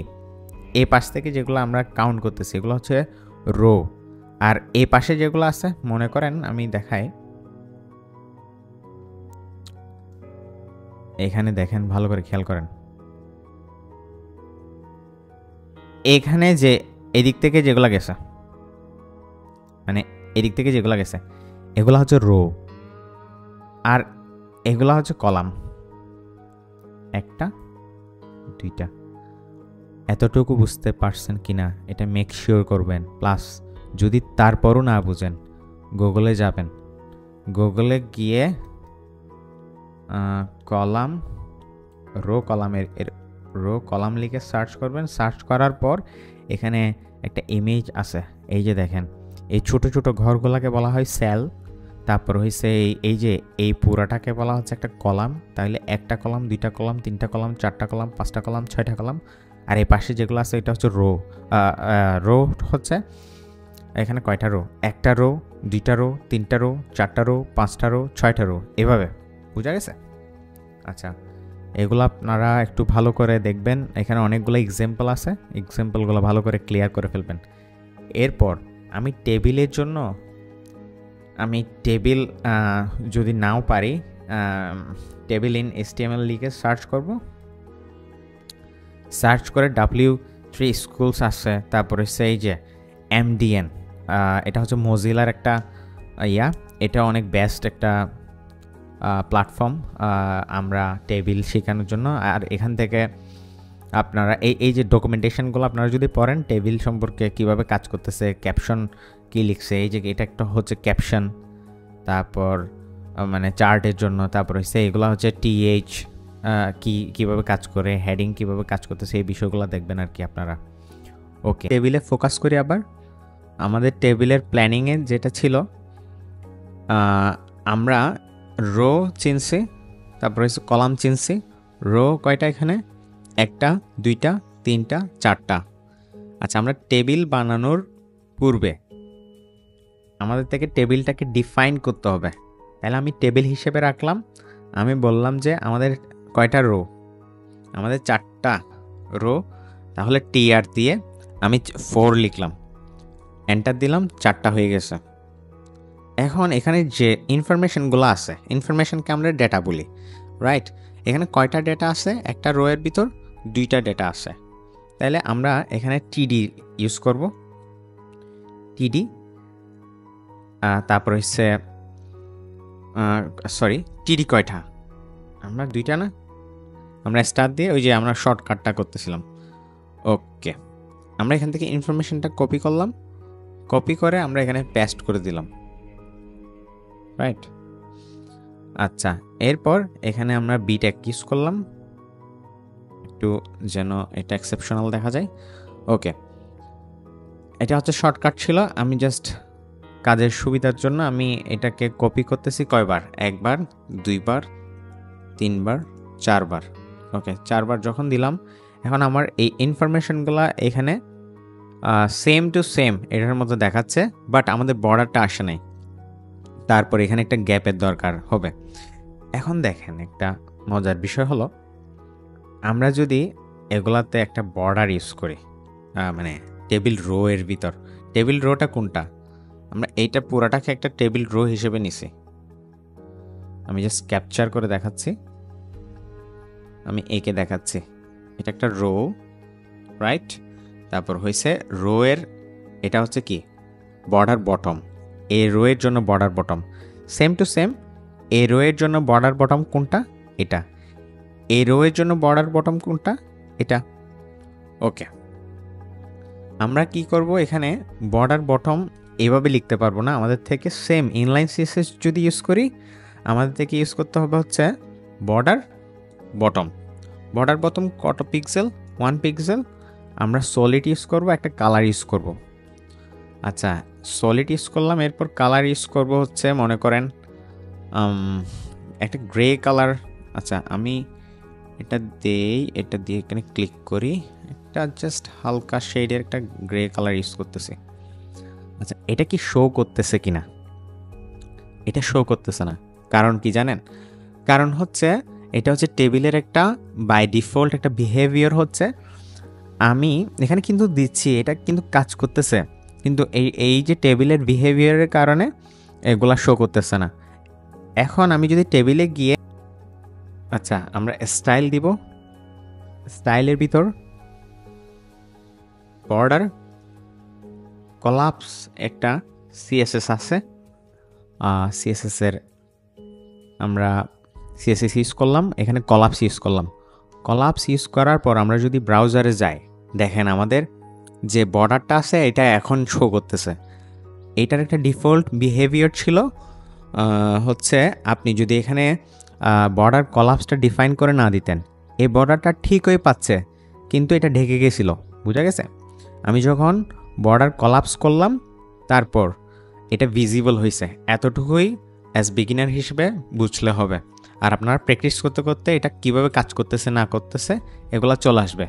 এই পাশ থেকে যেগুলো আমরা কাউন্ট করতেছি এগুলো হচ্ছে রো, আর এই পাশে যেগুলো আছে মনে করেন আমি দেখাই, এখানে দেখেন, ভালো করে খেয়াল করেন, এখানে যে এদিক থেকে যেগুলো গেছে, মানে এদিক থেকে যেগুলো গেছে এগুলো হচ্ছে রো, আর এগুলো হচ্ছে কলাম, একটা দুইটা। এতটুকু বুঝতে পারছেন কিনা এটা মেক শিওর করবেন। প্লাস যদি তারপরও না বুঝেন, গুগলে যাবেন, গুগলে গিয়ে কলাম, রো কলাম লিখে সার্চ করবেন। সার্চ করার পর এখানে একটা ইমেজ আছে, এই যে দেখেন, এই ছোট ছোট ঘরগুলোকে বলা হয় সেল। তারপর হয়েছে এই যে এই পুরাটাকে বলা হচ্ছে একটা কলাম। তাহলে একটা কলাম, দুইটা কলাম, তিনটা কলাম, চারটা কলাম, পাঁচটা কলাম, ছয়টা কলাম। আর এই পাশে যেগুলো আছে এটা হচ্ছে রো। রো হচ্ছে এখানে কয়টা রো? একটা রো, দুইটা রো, তিনটা রো, চারটা রো, পাঁচটা রো, ছয়টা রো, এভাবে। বুঝা গেছে? আচ্ছা, এগুলো আপনারা একটু ভালো করে দেখবেন, এখানে অনেকগুলো এক্সাম্পল আছে, এক্সাম্পলগুলো ভালো করে ক্লিয়ার করে ফেলবেন। এরপর আমি টেবিলের জন্য আমি টেবিল যদি নাও পারি টেবিল ইন HTML লিখে সার্চ করব, সার্চ করে W3 স্কুলস আছে, তারপরে সেই যে MDN, এটা হচ্ছে মোজিলার একটা এটা অনেক বেস্ট একটা প্ল্যাটফর্ম আমরা টেবিল শেখানোর জন্য। আর এখান থেকে আপনারা এই যে ডকুমেন্টেশনগুলো আপনারা যদি পড়েন টেবিল সম্পর্কে কিভাবে কাজ করতেছে, ক্যাপশন কি লিখছে, এই যে এটা একটা হচ্ছে ক্যাপশন, তারপর মানে চার্টের জন্য, তারপর হচ্ছে এগুলো হচ্ছে TH কিভাবে কাজ করে, হেডিং কিভাবে কাজ করতেছে, এই বিষয়গুলো দেখবেন আর কি আপনারা। ওকে, টেবিলে ফোকাস করি আবার। আমাদের টেবিলের প্ল্যানিংয়ে যেটা ছিল, আমরা রো চিনছি, তারপর হচ্ছে কলাম চিনছি। রো কয়টা এখানে? 1টা 2টা 3টা 4টা। আচ্ছা, আমরা টেবিল বানানোর পূর্বে আমাদের থেকে টেবিলটাকে ডিফাইন করতে হবে। তাহলে আমি টেবিল হিসেবে রাখলাম, আমি বললাম যে আমাদের কয়টা রো, আমাদের 4টা রো, তাহলে TR দিয়ে আমি 4 লিখলাম, এন্টার দিলাম, 4টা হয়ে গেছে। এখন এখানে যে ইনফরমেশনগুলো আছে, ইনফরমেশনকে আমরা ডেটা বলি, রাইট? এখানে কয়টা ডেটা আছে? একটা রো এর ভিতর 2টা ডেটা আছে। তাহলে আমরা এখানে TD ইউজ করব, TD। তারপর হচ্ছে TD কয়টা? আমরা 2টা না, আমরা স্টার দিয়ে ওই যে আমরা শর্টকাটটা করতেছিলাম। ওকে, আমরা এখান থেকে ইনফরমেশনটা কপি করলাম, কপি করে আমরা এখানে পেস্ট করে দিলাম, রাইট? আচ্ছা, এরপর এখানে আমরা B-ট্যাগ ইউজ করলাম একটু যেন এটা এক্সেপশনাল দেখা যায়। ওকে, এটা হচ্ছে শর্টকাট ছিল, আমি জাস্ট কাজের সুবিধার জন্য আমি এটাকে কপি করতেছি কয়বার? 1বার 2বার 3বার 4বার। ওকে, 4বার যখন দিলাম, এখন আমার এই ইনফরমেশনগুলো এখানে সেম টু সেম এটার মতো দেখাচ্ছে, বাট আমাদের বর্ডারটা আসে নাই। তারপর এখানে একটা গ্যাপের দরকার হবে। এখন দেখেন, একটা মজার বিষয় হলো, আমরা যদি এগুলাতে একটা বর্ডার ইউজ করি, মানে টেবিল রো এর ভিতর, টেবিল রোটা কোনটা? আমরা এইটা পুরাটাকে একটা টেবিল রো হিসেবে নিছি। আমি জাস্ট ক্যাপচার করে দেখাচ্ছি, আমি একে দেখাচ্ছি, এটা একটা রো, রাইট? তারপর হয়েছে রো এর, এটা হচ্ছে কি বর্ডার বটম, এ রো এর জন্য border bottom, same to same A row এর জন্য বর্ডার বটম কোনটা? এটা। এ রো এর জন্য বর্ডার বটম কোনটা? এটা। ওকে, আমরা কি করব, এখানে বর্ডার বটম এভাবে লিখতে পারবো না, আমাদের থেকে সেম ইনলাইন CSS যদি ইউজ করি, আমাদের থেকে ইউজ করতে হবে হচ্ছে বর্ডার বটম। বর্ডার বটম কত পিক্সেল? 1 পিক্সেল। আমরা সলিড ইউজ করব, একটা কালার ইউজ করব। আচ্ছা, সলিড ইউজ করলাম, এরপর কালার ইউজ করব হচ্ছে মনে করেন একটা গ্রে কালার। আচ্ছা, আমি এটা দেই, এটা দিয়ে এখানে ক্লিক করি, এটা জাস্ট হালকা শেডের একটা গ্রে কালার ইউজ করতেছি। আচ্ছা, এটা কি শো করতেছে কিনা? এটা শো করতেছে না, কারণ কি জানেন? কারণ হচ্ছে এটা হচ্ছে টেবিলের একটা বাই ডিফল্ট একটা বিহেভিয়ার হচ্ছে, আমি এখানে কিন্তু দিচ্ছি, এটা কিন্তু কাজ করতেছে, কিন্তু এই যে টেবিলের বিহেভিয়ারের কারণে এগুলা শো করতেছে না। এখন আমি যদি টেবিলে গিয়ে, আচ্ছা আমরা স্টাইল দিব, স্টাইলের ভিতর বর্ডার কলাপস একটা CSS আছে, CSS এর আমরা CSS ইউজ করলাম, এখানে কলাপস ইউজ করলাম। কলাপস ইউজ করার পর আমরা যদি ব্রাউজারে যাই, দেখেন আমাদের যে বর্ডারটা আছে এটা এখন শো করতেছে। এটার একটা ডিফল্ট বিহেভিয়ার ছিল হচ্ছে, আপনি যদি এখানে বর্ডার কলাপসটা ডিফাইন করে না দিতেন, এই বর্ডারটা ঠিকই পাচ্ছে, কিন্তু এটা ঢেকে গেছিল, বুঝা গেছে? আমি যখন বর্ডার কলাপস করলাম, তারপর এটা ভিজিবল হয়েছে, এতটুকুই অ্যাজ বিগিনার হিসেবে বুঝলে হবে। আর আপনারা প্র্যাকটিস করতে করতে এটা কিভাবে কাজ করতেছে না করতেছে এগুলো চলে আসবে।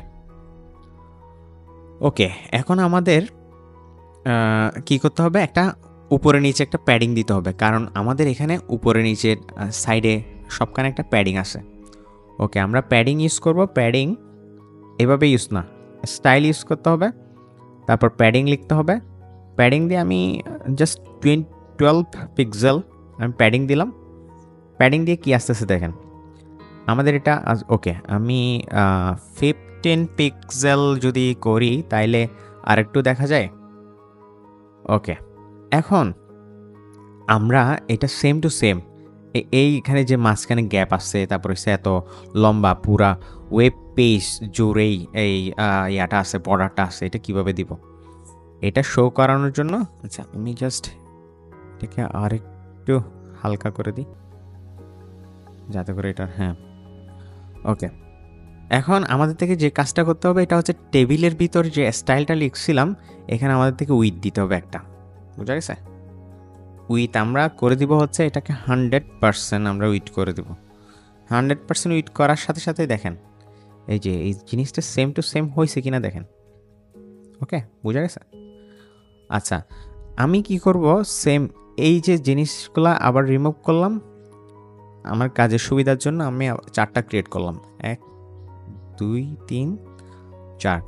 ওকে, এখন আমাদের কি করতে হবে, একটা উপরে নিচে একটা প্যাডিং দিতে হবে, কারণ আমাদের এখানে উপরে নিচে সাইডে সবখানে একটা প্যাডিং আছে। ওকে, আমরা প্যাডিং ইউজ করব। প্যাডিং এভাবে ইউজ না, স্টাইল ইউজ করতে হবে, তারপর প্যাডিং লিখতে হবে। প্যাডিং দিয়ে আমি জাস্ট 12 পিক্সেল আমি প্যাডিং দিলাম। প্যাডিং দিয়ে কি আসতেছে দেখেন, আমাদের এটা ওকে। আমি 15 পিক্সেল যদি করি তাইলে আরেকটু দেখা যায়। ওকে, এখন আমরা এটা সেম টু সেম এইখানে যে মাঝখানে গ্যাপ আসছে, তারপরে সে এত লম্বা পুরা ওয়েব পেজ জুড়েই এই ইয়াটা আছে, বর্ডারটা আছে, এটা কিভাবে দিব এটা শো করানোর জন্য। আচ্ছা, আমি জাস্ট এটাকে আরেকটু হালকা করে দিই যাতে করে এটা, হ্যাঁ ওকে। এখন আমাদের থেকে যে কাজটা করতে হবে এটা হচ্ছে টেবিলের ভিতর যে স্টাইলটা লিখছিলাম এখানে আমাদের থেকে উইথ দিতে হবে একটা, বুঝা গেছে? উইথ আমরা করে দিব হচ্ছে এটাকে 100% আমরা উইথ করে দিব। 100% উইথ করার সাথে সাথে দেখেন এই যে এই জিনিসটা সেম টু সেম হয়েছে কিনা দেখেন। ওকে, বুঝা গেছে? আচ্ছা, আমি কি করব, সেম এই যে জিনিসগুলো আবার রিমুভ করলাম আমার কাজের সুবিধার জন্য। আমি 4টা ক্রিয়েট করলাম, 1 2 3 4,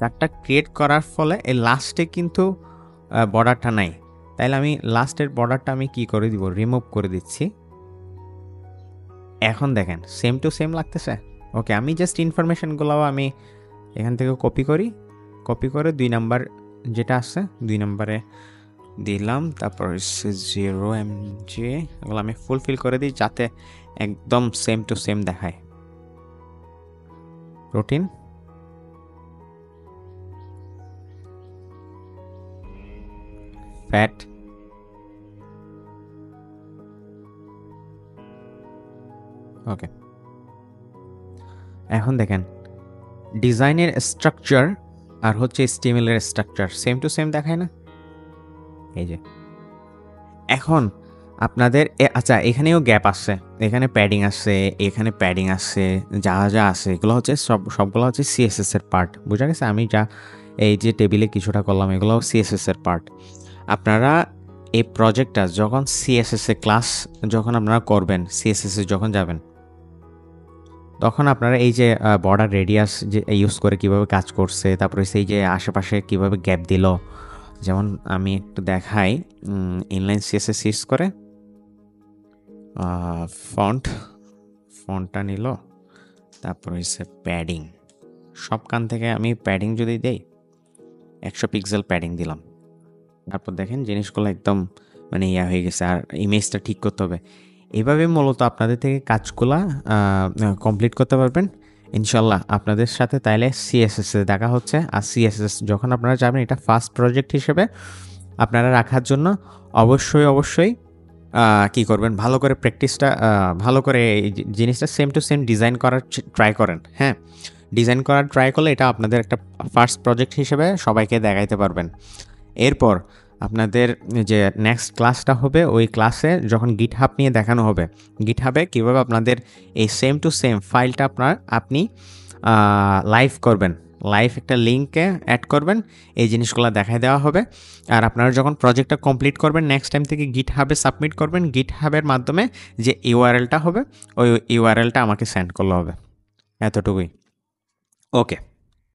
4টা ক্রিয়েট করার ফলে এই লাস্টে কিন্তু বর্ডারটা নাই। তাইলে আমি লাস্টের বর্ডারটা আমি কি করে দিব, রিমুভ করে দিচ্ছি। এখন দেখেন সেম টু সেম লাগতেছে। ওকে, আমি জাস্ট ইনফরমেশনগুলোও আমি এখান থেকে কপি করি, কপি করে 2 নাম্বার যেটা আছে 2 নাম্বারে দিলাম, তারপর 0mg এগুলো আমি ফুলফিল করে দিই যাতে একদম সেম টু সেম দেখায়। রুটিন ফ্যাট ওকে। এখন দেখেন ডিজাইনের স্ট্রাকচার আর হচ্ছে HTML এর স্ট্রাকচার সেম টু সেম দেখায় না? এই যে এখন আপনাদের আচ্ছা এখানেও গ্যাপ আসছে, এখানে প্যাডিং আসছে, এখানে প্যাডিং আসছে, যা যা আছে এগুলো হচ্ছে সবগুলো হচ্ছে CSS এর পার্ট, বুঝা গেছে? আমি যা এই যে টেবিলে কিছুটা করলাম এগুলো CSS এর পার্ট। আপনারা এই প্রজেক্টটা যখন CSS এ ক্লাস যখন আপনারা করবেন, CSS এ যখন যাবেন তখন আপনারা এই যে বর্ডার রেডিয়াস যে ইউজ করে কিভাবে কাজ করছে, তারপরে সেই যে আশেপাশে কিভাবে গ্যাপ দিল, যেমন আমি একটু দেখাই। ইনলাইন CSS ইউজ করে ফন্টটা নিল, তারপর হচ্ছে প্যাডিং, সবখান থেকে আমি প্যাডিং যদি দেই 100 পিক্সেল প্যাডিং দিলাম, তারপর দেখেন জিনিসগুলো একদম মানে ইয়া হয়ে গেছে। আর ইমেজটা ঠিক করতে হবে। এভাবে মূলত আপনাদের থেকে কাজগুলা কমপ্লিট করতে পারবেন ইনশাল্লাহ আপনাদের সাথে। তাইলে CSS এ দেখা হচ্ছে। আর CSS যখন আপনারা যাবেন এটা ফার্স্ট প্রজেক্ট হিসেবে আপনারা রাখার জন্য অবশ্যই কি করবেন, ভালো করে প্র্যাকটিসটা ভালো করে এই জিনিসটা সেম টু সেম ডিজাইন করার ট্রাই করেন। হ্যাঁ, ডিজাইন করার ট্রাই করলে এটা আপনাদের একটা ফার্স্ট প্রজেক্ট হিসেবে সবাইকে দেখাইতে পারবেন। এরপর আপনাদের যে নেক্সট ক্লাসটা হবে ওই ক্লাসে যখন GitHub নিয়ে দেখানো হবে, GitHub-এ কীভাবে আপনাদের এই সেম টু সেম ফাইলটা আপনি লাইভ করবেন, লাইভ একটা লিঙ্কে অ্যাড করবেন, এই জিনিসগুলো দেখায় দেওয়া হবে। আর আপনারা যখন প্রজেক্টটা কমপ্লিট করবেন নেক্সট টাইম থেকে GitHub-এ সাবমিট করবেন, GitHub-এর মাধ্যমে যে URL-টা হবে ওই URL-টা আমাকে সেন্ড করলে হবে। এতটুকুই। ওকে।